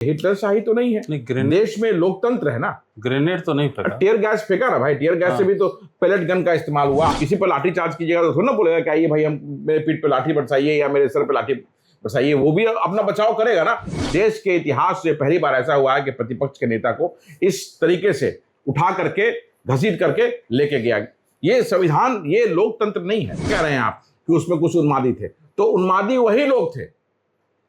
Hitler शाही तो नहीं है। नहीं, देश में लोकतंत्र है ना। ग्रेनेड तो नहीं फेंका, टियर गैस फेंका ना भाई। टियर गैस से भी तो पैलेट गन का इस्तेमाल हुआ। किसी पर लाठी चार्ज कीजिएगा तो थोड़ा ना बोलेगा कि आइए भाई हम मेरे पीठ पे लाठी बरसाइए या मेरे सर पे लाठी बरसाइए। वो भी अपना बचाव करेगा ना। देश के इतिहास से पहली बार ऐसा हुआ है कि प्रतिपक्ष के नेता को इस तरीके से उठा करके घसीट करके लेके गया। ये संविधान, ये लोकतंत्र नहीं है। कह रहे हैं आप कि उसमें कुछ उन्मादी थे, तो उन्मादी वही लोग थे,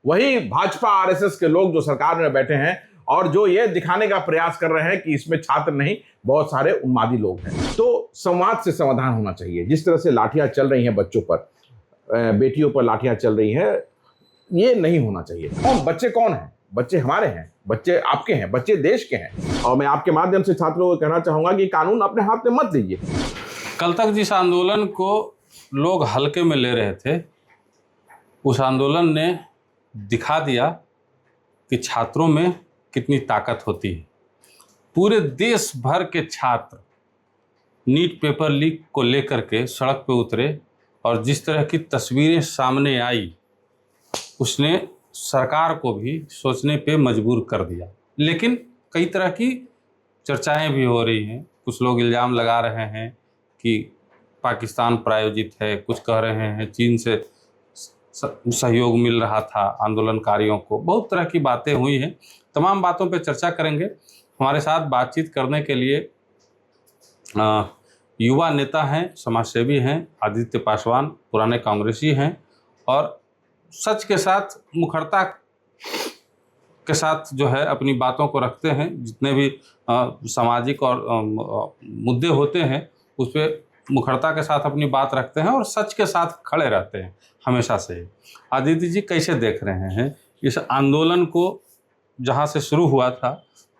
वही भाजपा आरएसएस के लोग जो सरकार में बैठे हैं और जो ये दिखाने का प्रयास कर रहे हैं कि इसमें छात्र नहीं, बहुत सारे उन्मादी लोग हैं। तो संवाद से समाधान होना चाहिए। जिस तरह से लाठियां चल रही हैं बच्चों पर, बेटियों पर लाठियां चल रही हैं, ये नहीं होना चाहिए। और बच्चे कौन हैं? बच्चे हमारे हैं, बच्चे आपके हैं, बच्चे देश के हैं। और मैं आपके माध्यम से छात्रों को कहना चाहूंगा कि कानून अपने हाथ में मत लीजिए। कल तक जिस आंदोलन को लोग हल्के में ले रहे थे, उस आंदोलन ने दिखा दिया कि छात्रों में कितनी ताकत होती है। पूरे देश भर के छात्र नीट पेपर लीक को लेकर के सड़क पे उतरे और जिस तरह की तस्वीरें सामने आई, उसने सरकार को भी सोचने पे मजबूर कर दिया। लेकिन कई तरह की चर्चाएं भी हो रही हैं। कुछ लोग इल्ज़ाम लगा रहे हैं कि पाकिस्तान प्रायोजित है, कुछ कह रहे हैं चीन से सहयोग मिल रहा था आंदोलनकारियों को। बहुत तरह की बातें हुई हैं। तमाम बातों पे चर्चा करेंगे। हमारे साथ बातचीत करने के लिए युवा नेता हैं, समाजसेवी हैं, आदित्य पासवान पुराने कांग्रेसी हैं और सच के साथ, मुखरता के साथ जो है अपनी बातों को रखते हैं। जितने भी सामाजिक और मुद्दे होते हैं उस पर मुखरता के साथ अपनी बात रखते हैं और सच के साथ खड़े रहते हैं हमेशा से ही। आदित्य जी, कैसे देख रहे हैं इस आंदोलन को? जहां से शुरू हुआ था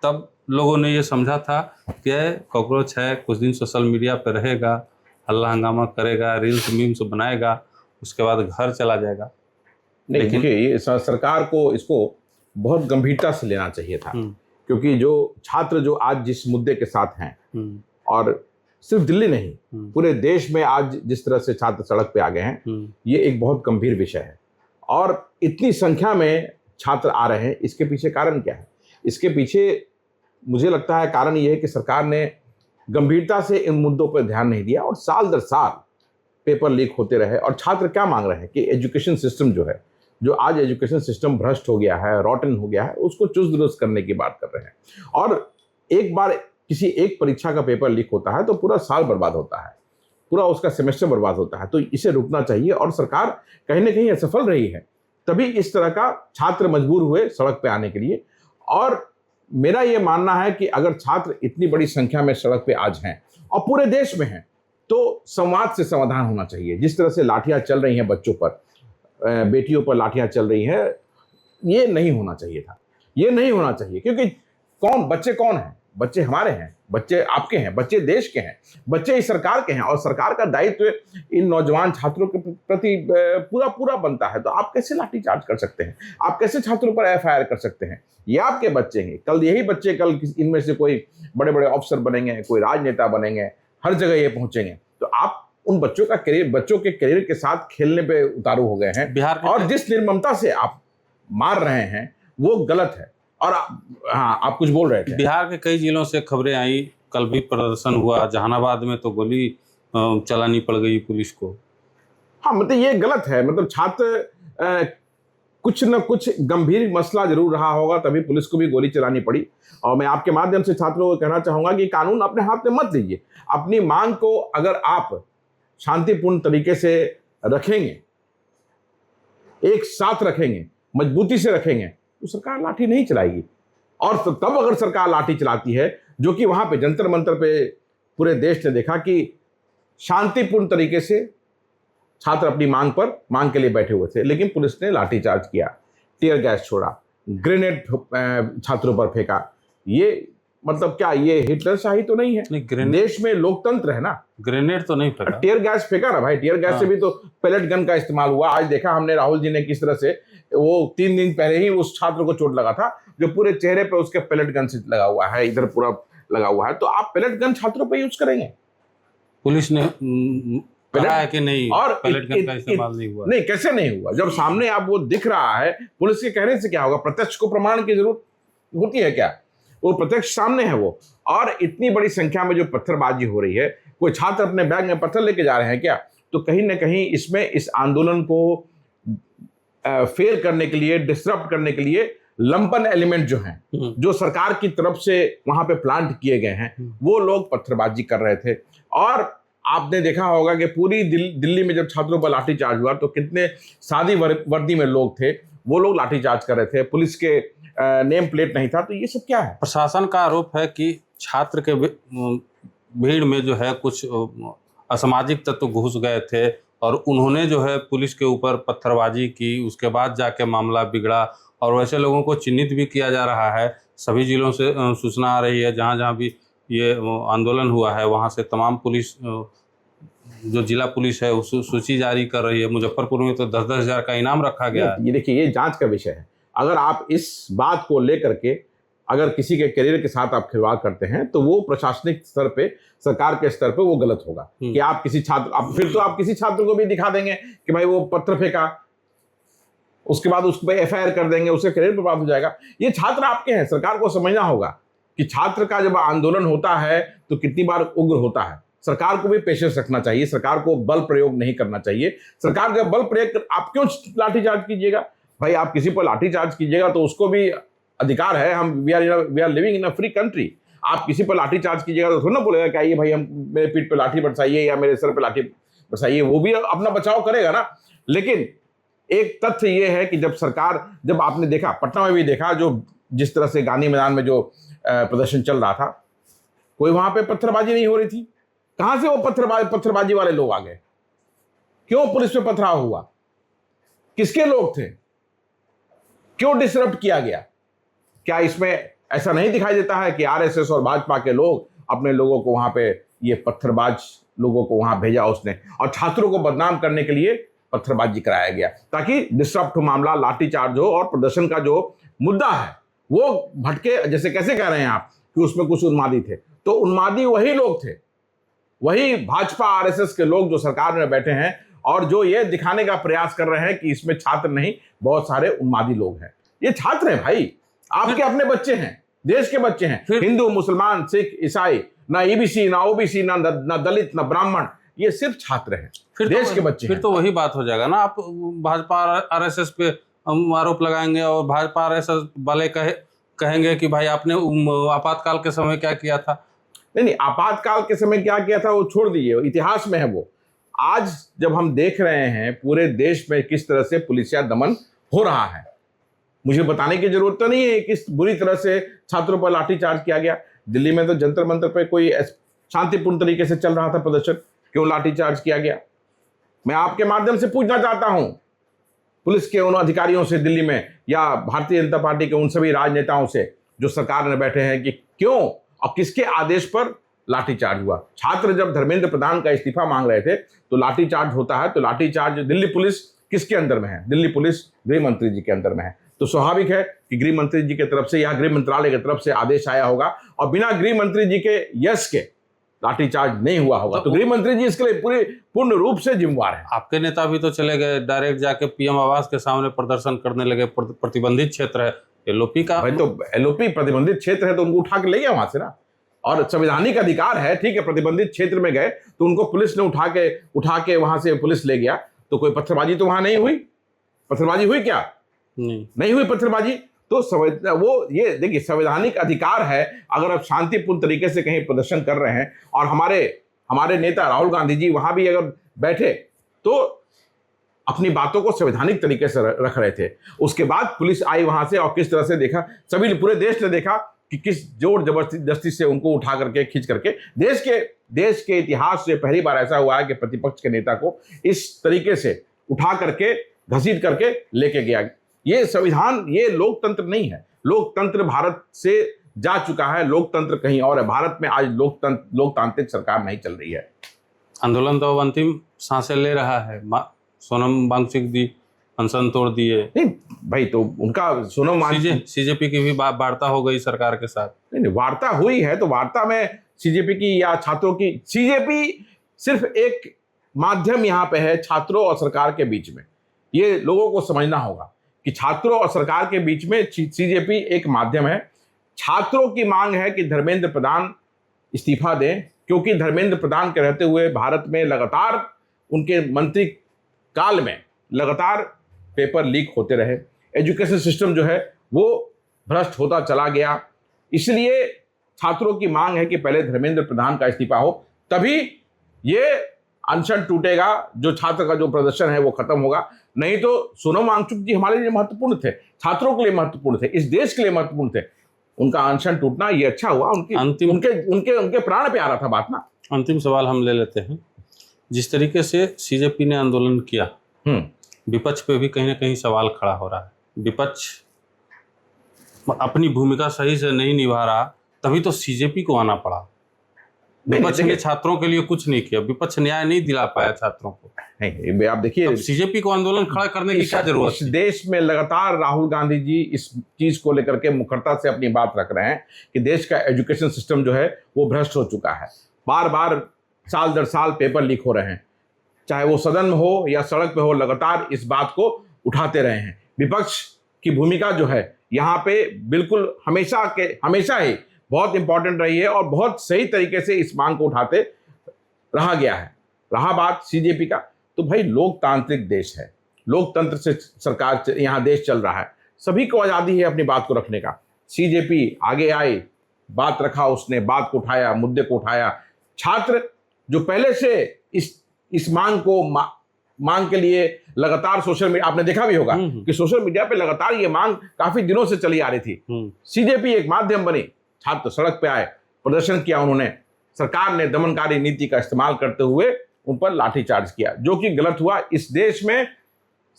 तब लोगों ने ये समझा था कि कॉकरोच है, कुछ दिन सोशल मीडिया पर रहेगा, हल्ला हंगामा करेगा, रील्स मीम्स बनाएगा, उसके बाद घर चला जाएगा। नहीं, देखिए, ये सरकार को इसको बहुत गंभीरता से लेना चाहिए था। क्योंकि जो छात्र जो आज जिस मुद्दे के साथ हैं, और सिर्फ दिल्ली नहीं, पूरे देश में आज जिस तरह से छात्र सड़क पे आ गए हैं, ये एक बहुत गंभीर विषय है। और इतनी संख्या में छात्र आ रहे हैं, इसके पीछे कारण क्या है? इसके पीछे मुझे लगता है कारण ये है कि सरकार ने गंभीरता से इन मुद्दों पर ध्यान नहीं दिया और साल दर साल पेपर लीक होते रहे। और छात्र क्या मांग रहे हैं कि एजुकेशन सिस्टम जो है, जो आज एजुकेशन सिस्टम भ्रष्ट हो गया है, रॉटन हो गया है, उसको चुस्त दुरुस्त करने की बात कर रहे हैं। और एक बार किसी एक परीक्षा का पेपर लीक होता है तो पूरा साल बर्बाद होता है, पूरा उसका सेमेस्टर बर्बाद होता है। तो इसे रुकना चाहिए और सरकार कहीं ना कहीं असफल रही है, तभी इस तरह का छात्र मजबूर हुए सड़क पे आने के लिए। और मेरा ये मानना है कि अगर छात्र इतनी बड़ी संख्या में सड़क पे आज हैं और पूरे देश में हैं, तो संवाद से समाधान होना चाहिए। जिस तरह से लाठियां चल रही हैं बच्चों पर, बेटियों पर लाठियां चल रही हैं, ये नहीं होना चाहिए था। ये नहीं होना चाहिए, क्योंकि बच्चे कौन हैं? बच्चे हमारे हैं, बच्चे आपके हैं, बच्चे देश के हैं, बच्चे इस सरकार के हैं। और सरकार का दायित्व इन नौजवान छात्रों के प्रति पूरा पूरा बनता है। तो आप कैसे लाठीचार्ज कर सकते हैं? आप कैसे छात्रों पर एफआईआर कर सकते हैं? ये आपके बच्चे हैं। कल यही बच्चे, कल इनमें से कोई बड़े बड़े अफसर बनेंगे, कोई राजनेता बनेंगे, हर जगह ये पहुंचेंगे। तो आप उन बच्चों का करियर, बच्चों के करियर के साथ खेलने पे उतारू हो गए हैं। बिहार और जिस निर्ममता से आप मार रहे हैं वो गलत है। और हाँ, आप कुछ बोल रहे थे। बिहार के कई जिलों से खबरें आई, कल भी प्रदर्शन हुआ, जहानाबाद में तो गोली चलानी पड़ गई पुलिस को। हाँ, मतलब ये गलत है। मतलब छात्र कुछ न कुछ गंभीर मसला जरूर रहा होगा, तभी पुलिस को भी गोली चलानी पड़ी। और मैं आपके माध्यम से छात्रों को कहना चाहूंगा कि कानून अपने हाथ में मत लीजिए। अपनी मांग को अगर आप शांतिपूर्ण तरीके से रखेंगे, एक साथ रखेंगे, मजबूती से रखेंगे, तो सरकार लाठी नहीं चलाएगी। और तब अगर सरकार लाठी चलाती है, जो कि वहां पे जंतर मंतर पे पूरे देश ने देखा कि शांतिपूर्ण तरीके से छात्र अपनी मांग के लिए बैठे हुए थे, लेकिन पुलिस ने लाठीचार्ज किया, टीयर गैस छोड़ा, ग्रेनेड छात्रों पर फेंका। ये मतलब क्या ये हिटलर शाही तो नहीं है? नहीं, देश में लोकतंत्र है ना। ग्रेनेड तो नहीं फेंका, टीयर गैस फेंका ना भाई। टीयर गैस से भी तो पैलेट गन का इस्तेमाल हुआ। आज देखा हमने राहुल जी ने किस तरह से, वो 3 दिन पहले ही उस छात्र को चोट लगा था जो पूरे चेहरे पे उसके पैलेट गन से लगा हुआ है, इधर पूरा लगा हुआ है। तो आप पैलेट गन छात्रों पे यूज करेंगे? पुलिस ने कहा है कि नहीं, और पैलेट गन का इस्तेमाल नहीं हुआ। नहीं, कैसे नहीं हुआ? जब सामने आप वो दिख रहा है, पुलिस के कहने से क्या होगा? प्रत्यक्ष को प्रमाण की जरूरत होती है क्या? वो प्रत्यक्ष सामने है वो। और इतनी बड़ी संख्या में जो पत्थरबाजी हो रही है, कोई छात्र अपने बैग में पत्थर लेके जा रहे हैं क्या? तो कहीं ना कहीं इसमें इस आंदोलन को फेल करने के लिए, डिसरप्ट करने के लिए लंपन एलिमेंट जो हैं, जो सरकार की तरफ से वहां पे प्लांट किए गए हैं, वो लोग पत्थरबाजी कर रहे थे। और आपने देखा होगा कि पूरी दिल्ली में जब छात्रों पर लाठीचार्ज हुआ तो कितने सादी वर्दी में लोग थे, वो लोग लाठीचार्ज कर रहे थे, पुलिस के नेम प्लेट नहीं था। तो ये सब क्या है? प्रशासन का आरोप है कि छात्र के भीड़ में जो है कुछ असामाजिक तत्व घुस गए थे और उन्होंने जो है पुलिस के ऊपर पत्थरबाजी की, उसके बाद जाके मामला बिगड़ा। और वैसे लोगों को चिन्हित भी किया जा रहा है। सभी जिलों से सूचना आ रही है, जहाँ जहाँ भी ये आंदोलन हुआ है वहाँ से तमाम पुलिस, जो जिला पुलिस है, उस सूची जारी कर रही है। मुजफ्फरपुर में तो 10-10 हज़ार का इनाम रखा गया है। ये देखिए, ये जांच का विषय है। अगर आप इस बात को लेकर के अगर किसी के करियर के साथ आप खिलवाड़ करते हैं तो वो प्रशासनिक स्तर पे, सरकार के स्तर पे वो गलत होगा कि आप किसी छात्र, फिर तो आप किसी छात्र को भी दिखा देंगे कि भाई वो पत्थर फेंका, उसके बाद उस पर एफआईआर कर देंगे, उसके करियर बर्बाद हो जाएगा। ये छात्र आपके हैं, सरकार को समझना होगा कि छात्र का जब आंदोलन होता है तो कितनी बार उग्र होता है। सरकार को भी पेशेंस रखना चाहिए, सरकार को बल प्रयोग नहीं करना चाहिए। सरकार का बल प्रयोग, आप क्यों लाठीचार्ज कीजिएगा भाई? आप किसी पर लाठीचार्ज कीजिएगा तो उसको भी अधिकार है। हम we are living in a free country. आप किसी पर लाठीचार्ज कीजिएगा तो थोड़ा ना बोलेगा कि आइए भाई हम मेरे पीठ पे लाठी बरसाइए या मेरे सर पे लाठी बरसाइए, वो भी अपना बचाव करेगा ना। लेकिन एक तथ्य ये है कि जब आपने देखा, पटना में भी देखा, जो जिस तरह से गांधी मैदान में जो प्रदर्शन चल रहा था, कोई वहां पे पत्थरबाजी नहीं हो रही थी। कहां से वो पत्थरबाजी वाले लोग आ गए? क्यों पुलिस पे पथराव हुआ? किसके लोग थे? क्यों डिसरप्ट किया गया? क्या इसमें ऐसा नहीं दिखाई देता है कि आरएसएस और भाजपा के लोग अपने लोगों को वहां पे, ये पत्थरबाज लोगों को वहां भेजा उसने, और छात्रों को बदनाम करने के लिए पत्थरबाजी कराया गया ताकि डिसरप्ट हो मामला, लाठीचार्ज हो और प्रदर्शन का जो मुद्दा है वो भटके। जैसे कैसे कह रहे हैं आप कि उसमें कुछ उन्मादी थे, तो उन्मादी वही लोग थे, वही भाजपा आरएसएस के लोग जो सरकार में बैठे हैं और जो ये दिखाने का प्रयास कर रहे हैं कि इसमें छात्र नहीं, बहुत सारे उन्मादी लोग हैं। ये छात्र हैं भाई, आपके अपने बच्चे हैं, देश के बच्चे हैं, हिंदू, मुसलमान, सिख, ईसाई, ना ईबीसी, ना ओबीसी, ना दलित, ना ब्राह्मण, ये सिर्फ छात्र हैं, देश के बच्चे। फिर तो वही बात हो जाएगा ना, आप भाजपा आरएसएस पे आरोप लगाएंगे और भाजपा आरएसएस वाले कहेंगे कि भाई आपने आपातकाल के समय क्या किया था। नहीं, आपातकाल के समय क्या किया था वो छोड़ दीजिए, इतिहास में है वो। आज जब हम देख रहे हैं पूरे देश में किस तरह से पुलिसिया दमन हो रहा है, मुझे बताने की जरूरत तो नहीं है किस बुरी तरह से छात्रों पर लाठीचार्ज किया गया। दिल्ली में तो जंतर मंतर पर कोई शांतिपूर्ण तरीके से चल रहा था प्रदर्शन, क्यों लाठीचार्ज किया गया? मैं आपके माध्यम से पूछना चाहता हूं पुलिस के उन अधिकारियों से दिल्ली में, या भारतीय जनता पार्टी के उन सभी राजनेताओं से जो सरकार में बैठे हैं, कि क्यों और किसके आदेश पर लाठीचार्ज हुआ? छात्र जब धर्मेंद्र प्रधान का इस्तीफा मांग रहे थे तो लाठीचार्ज होता है, तो लाठीचार्ज दिल्ली पुलिस किसके अंदर में है? दिल्ली पुलिस गृह मंत्री जी के अंदर में है। तो स्वाभाविक है कि गृह मंत्री जी की तरफ से या गृह मंत्रालय की तरफ से आदेश आया होगा और बिना गृह मंत्री जी के यश के लाठीचार्ज नहीं हुआ होगा। तो गृह मंत्री जी इसके लिए पूर्ण रूप से जिम्मेवार है। आपके नेता भी तो चले गए, डायरेक्ट जाके पीएम आवास के सामने प्रदर्शन करने लगे। प्रतिबंधित क्षेत्र है एलओपी का, भाई तो एलओपी प्रतिबंधित क्षेत्र है तो उनको उठा के ले गया वहां से ना, और संवैधानिक अधिकार है, ठीक है। प्रतिबंधित क्षेत्र में गए तो उनको पुलिस ने उठा के वहां से पुलिस ले गया, तो कोई पत्थरबाजी तो वहां नहीं हुई? पत्थरबाजी हुई क्या? नहीं हुई पत्थरबाजी। तो वो ये देखिए, संवैधानिक अधिकार है, अगर आप शांतिपूर्ण तरीके से कहीं प्रदर्शन कर रहे हैं, और हमारे नेता राहुल गांधी जी वहां भी अगर बैठे तो अपनी बातों को संवैधानिक तरीके से रख रहे थे। उसके बाद पुलिस आई वहां से और किस तरह से देखा, सभी पूरे देश ने देखा कि किस जोर जबरदस्ती से उनको उठा करके खींच करके, देश के इतिहास से पहली बार ऐसा हुआ है कि प्रतिपक्ष के नेता को इस तरीके से उठा करके घसीट करके लेके गया। ये संविधान, ये लोकतंत्र नहीं है। लोकतंत्र भारत से जा चुका है, लोकतंत्र कहीं और है। भारत में आज लोकतांत्रिक सरकार नहीं चल रही है। आंदोलन तो अंतिम सांसें ले रहा है। सोनम वांगचुक दी अनशन तोड़ दिए। नहीं भाई, तो उनका सोनम सीजेपी की भी वार्ता हो गई सरकार के साथ। नहीं, वार्ता हुई है तो वार्ता में सीजेपी की या छात्रों की, सीजेपी सिर्फ एक माध्यम यहाँ पे है छात्रों और सरकार के बीच में। ये लोगों को समझना होगा कि छात्रों और सरकार के बीच में सीजेपी एक माध्यम है। छात्रों की मांग है कि धर्मेंद्र प्रधान इस्तीफा दें, क्योंकि धर्मेंद्र प्रधान के रहते हुए भारत में लगातार उनके मंत्री काल में लगातार पेपर लीक होते रहे, एजुकेशन सिस्टम जो है वो भ्रष्ट होता चला गया। इसलिए छात्रों की मांग है कि पहले धर्मेंद्र प्रधान का इस्तीफा हो, तभी ये अनशन टूटेगा, जो छात्र का जो प्रदर्शन है वो खत्म होगा। नहीं तो सोनम वांगचुक जी हमारे लिए महत्वपूर्ण थे, छात्रों के लिए महत्वपूर्ण थे, इस देश के लिए महत्वपूर्ण थे। उनका अनशन टूटना ये अच्छा हुआ, उनके प्राण पे आ रहा था बात ना। अंतिम सवाल हम ले लेते हैं। जिस तरीके से सीजेपी ने आंदोलन किया, विपक्ष पे भी कहीं ना कहीं सवाल खड़ा हो रहा है। विपक्ष अपनी भूमिका सही से नहीं निभा रहा, तभी तो सीजेपी को आना पड़ा। विपक्ष ने छात्रों के लिए कुछ नहीं किया, विपक्ष न्याय नहीं दिला पाया छात्रों को। नहीं, आप देखिए सीजेपी को आंदोलन खड़ा करने की क्या जरूरत है? देश में लगातार राहुल गांधी जी इस चीज को लेकर के मुखरता से अपनी बात रख रहे हैं कि देश का एजुकेशन सिस्टम जो है वो भ्रष्ट हो चुका है। बार बार साल दर साल पेपर लीक हो रहे हैं, चाहे वो सदन में हो या सड़क पे हो, लगातार इस बात को उठाते रहे हैं। विपक्ष की भूमिका जो है यहाँ पे बिल्कुल हमेशा ही बहुत इंपॉर्टेंट रही है और बहुत सही तरीके से इस मांग को उठाते रहा गया है। रहा बात सीजेपी का, तो भाई लोकतांत्रिक देश है, लोकतंत्र से सरकार यहाँ देश चल रहा है, सभी को आज़ादी है अपनी बात को रखने का। सीजेपी आगे आई, बात रखा, उसने बात को उठाया, मुद्दे को उठाया। छात्र जो पहले से इस मांग के लिए लगातार सोशल मीडिया, आपने देखा भी होगा कि सोशल मीडिया पे लगातार ये मांग काफी दिनों से चली आ रही थी। सीजेपी एक माध्यम बनी, छात्र सड़क पे आए, प्रदर्शन किया उन्होंने, सरकार ने दमनकारी नीति का इस्तेमाल करते हुए उन पर लाठीचार्ज किया, जो कि गलत हुआ। इस देश में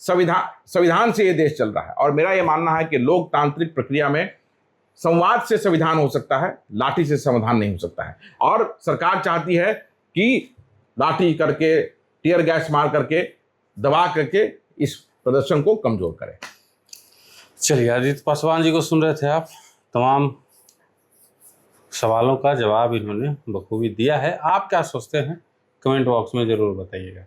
संविधान से ये देश चल रहा है और मेरा ये मानना है कि लोकतांत्रिक प्रक्रिया में संवाद से संविधान हो सकता है, लाठी से समाधान नहीं हो सकता है। और सरकार चाहती है कि लाठी करके, टीयर गैस मार करके, दबा करके इस प्रदर्शन को कमजोर करे। चलिए, आदित्य पासवान जी को सुन रहे थे आप। तमाम सवालों का जवाब इन्होंने बखूबी दिया है। आप क्या सोचते हैं कमेंट बॉक्स में ज़रूर बताइएगा।